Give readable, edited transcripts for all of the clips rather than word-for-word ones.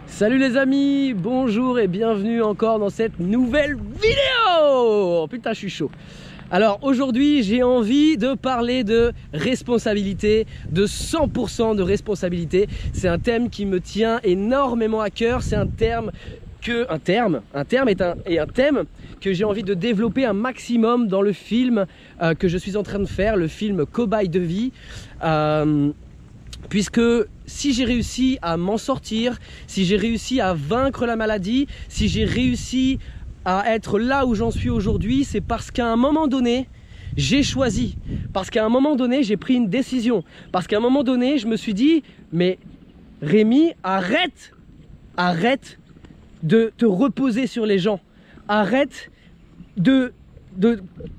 Salut les amis, bonjour et bienvenue encore dans cette nouvelle vidéo. Oh, putain, je suis chaud. Alors aujourd'hui, j'ai envie de parler de responsabilité, de 100% de responsabilité. C'est un thème qui me tient énormément à cœur. C'est un thème que j'ai envie de développer un maximum dans le film que je suis en train de faire, le film Cobaye de vie. Puisque si j'ai réussi à m'en sortir, si j'ai réussi à vaincre la maladie, si j'ai réussi à être là où j'en suis aujourd'hui, c'est parce qu'à un moment donné, j'ai choisi. Parce qu'à un moment donné, j'ai pris une décision. Parce qu'à un moment donné, je me suis dit, mais Rémi, arrête de te reposer sur les gens. Arrête de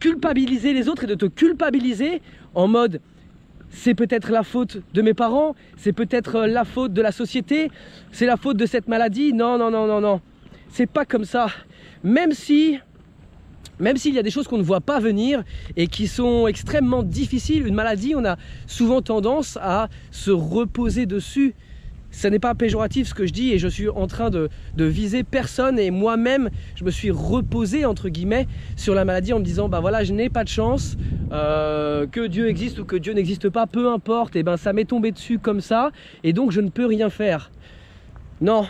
culpabiliser les autres et de te culpabiliser en mode... C'est peut-être la faute de mes parents, c'est peut-être la faute de la société, c'est la faute de cette maladie. Non, non, non, non, non. C'est pas comme ça. Même s'il y a des choses qu'on ne voit pas venir et qui sont extrêmement difficiles, une maladie, on a souvent tendance à se reposer dessus. Ce n'est pas péjoratif ce que je dis et je suis en train de viser personne, et moi-même je me suis reposé entre guillemets sur la maladie en me disant bah voilà, je n'ai pas de chance, que Dieu existe ou que Dieu n'existe pas, peu importe, et ben ça m'est tombé dessus comme ça et donc je ne peux rien faire. Non,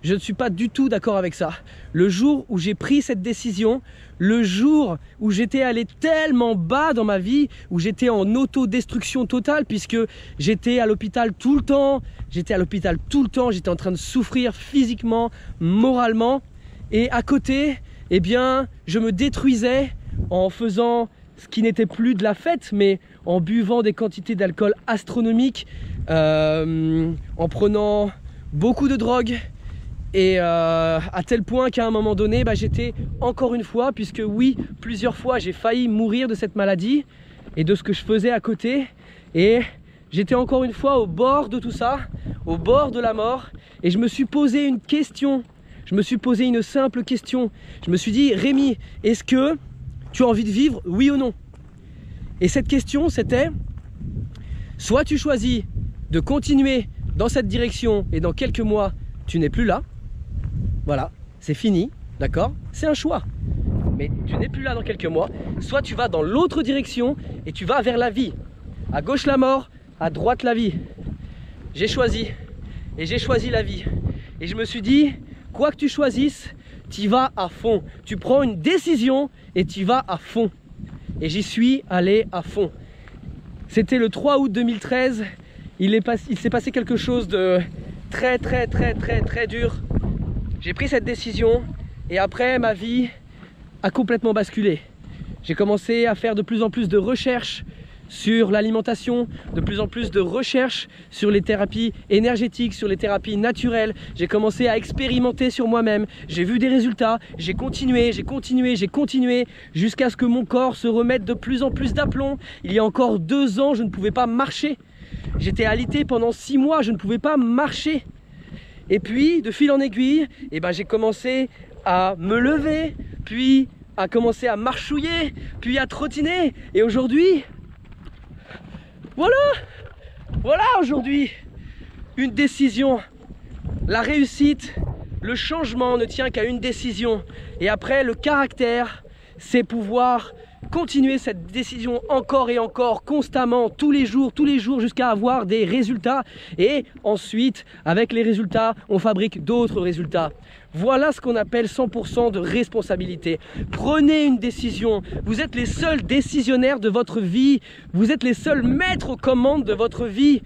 je ne suis pas du tout d'accord avec ça. Le jour où j'ai pris cette décision, le jour où j'étais allé tellement bas dans ma vie, où j'étais en autodestruction totale puisque j'étais à l'hôpital tout le temps, j'étais en train de souffrir physiquement, moralement, et à côté, eh bien, je me détruisais en faisant ce qui n'était plus de la fête, mais en buvant des quantités d'alcool astronomiques, en prenant beaucoup de drogue. Et à tel point qu'à un moment donné, j'étais encore une fois, puisque oui, plusieurs fois j'ai failli mourir de cette maladie et de ce que je faisais à côté. Et j'étais encore une fois au bord de tout ça, au bord de la mort. Et je me suis posé une question, je me suis posé une simple question. Je me suis dit, Rémi, est-ce que tu as envie de vivre, oui ou non? Et cette question, c'était, soit tu choisis de continuer dans cette direction et dans quelques mois, tu n'es plus là. Voilà, c'est fini, d'accord? C'est un choix. Mais tu n'es plus là dans quelques mois. Soit tu vas dans l'autre direction et tu vas vers la vie. À gauche la mort, à droite la vie. J'ai choisi. Et j'ai choisi la vie. Et je me suis dit, quoi que tu choisisses, tu y vas à fond. Tu prends une décision et tu y vas à fond. Et j'y suis allé à fond. C'était le 3 août 2013. Il s'est passé quelque chose de très dur. J'ai pris cette décision et après ma vie a complètement basculé. J'ai commencé à faire de plus en plus de recherches sur l'alimentation, de plus en plus de recherches sur les thérapies énergétiques, sur les thérapies naturelles. J'ai commencé à expérimenter sur moi-même. J'ai vu des résultats, j'ai continué jusqu'à ce que mon corps se remette de plus en plus d'aplomb. Il y a encore 2 ans, je ne pouvais pas marcher. J'étais alité pendant 6 mois, je ne pouvais pas marcher. Et puis, de fil en aiguille, j'ai commencé à me lever, puis à commencer à marchouiller, puis à trottiner. Et aujourd'hui, voilà aujourd'hui, une décision. La réussite, le changement ne tient qu'à une décision. Et après, le caractère, c'est pouvoir continuer cette décision encore et encore, constamment, tous les jours, jusqu'à avoir des résultats. Et ensuite, avec les résultats, on fabrique d'autres résultats. Voilà ce qu'on appelle 100% de responsabilité. Prenez une décision. Vous êtes les seuls décisionnaires de votre vie. Vous êtes les seuls maîtres aux commandes de votre vie.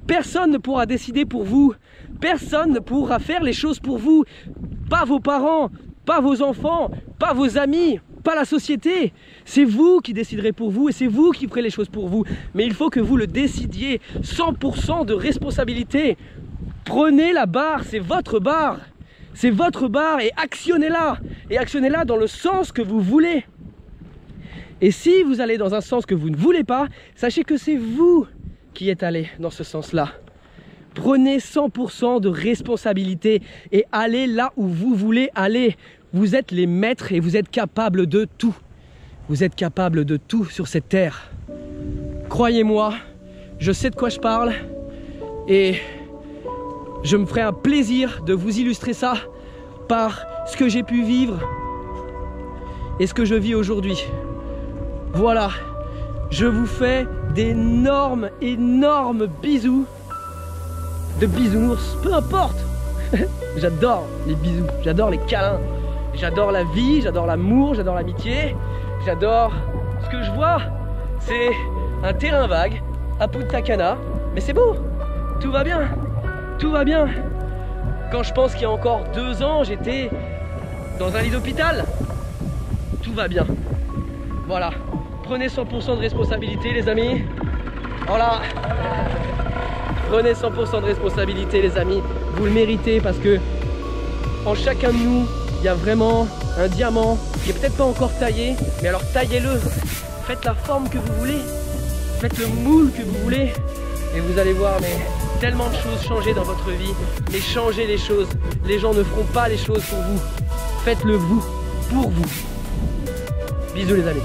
Personne ne pourra décider pour vous. Personne ne pourra faire les choses pour vous. Pas vos parents, pas vos enfants, pas vos amis, pas la société. C'est vous qui déciderez pour vous et c'est vous qui ferez les choses pour vous. Mais il faut que vous le décidiez. 100% de responsabilité. Prenez la barre, c'est votre barre. C'est votre barre et actionnez-la. Et actionnez-la dans le sens que vous voulez. Et si vous allez dans un sens que vous ne voulez pas, sachez que c'est vous qui êtes allé dans ce sens-là. Prenez 100% de responsabilité et allez là où vous voulez aller. Vous êtes les maîtres et vous êtes capables de tout. Vous êtes capables de tout sur cette terre. Croyez-moi, je sais de quoi je parle et Je me ferai un plaisir de vous illustrer ça par ce que j'ai pu vivre et ce que je vis aujourd'hui. Voilà, je vous fais d'énormes, énormes bisous. De bisounours, peu importe. J'adore les bisous, j'adore les câlins. J'adore la vie, j'adore l'amour, j'adore l'amitié. J'adore ce que je vois. C'est un terrain vague à Punta Cana. Mais c'est beau, tout va bien, tout va bien. Quand je pense qu'il y a encore 2 ans, j'étais dans un lit d'hôpital. Tout va bien. Voilà, prenez 100% de responsabilité les amis. Voilà. Prenez 100% de responsabilité les amis. Vous le méritez parce que en chacun de nous, il y a vraiment un diamant qui est peut-être pas encore taillé. Mais alors taillez-le. Faites la forme que vous voulez. Faites le moule que vous voulez. Et vous allez voir mais tellement de choses changer dans votre vie. Mais changez les choses. Les gens ne feront pas les choses pour vous. Faites-le vous, pour vous. Bisous les amis.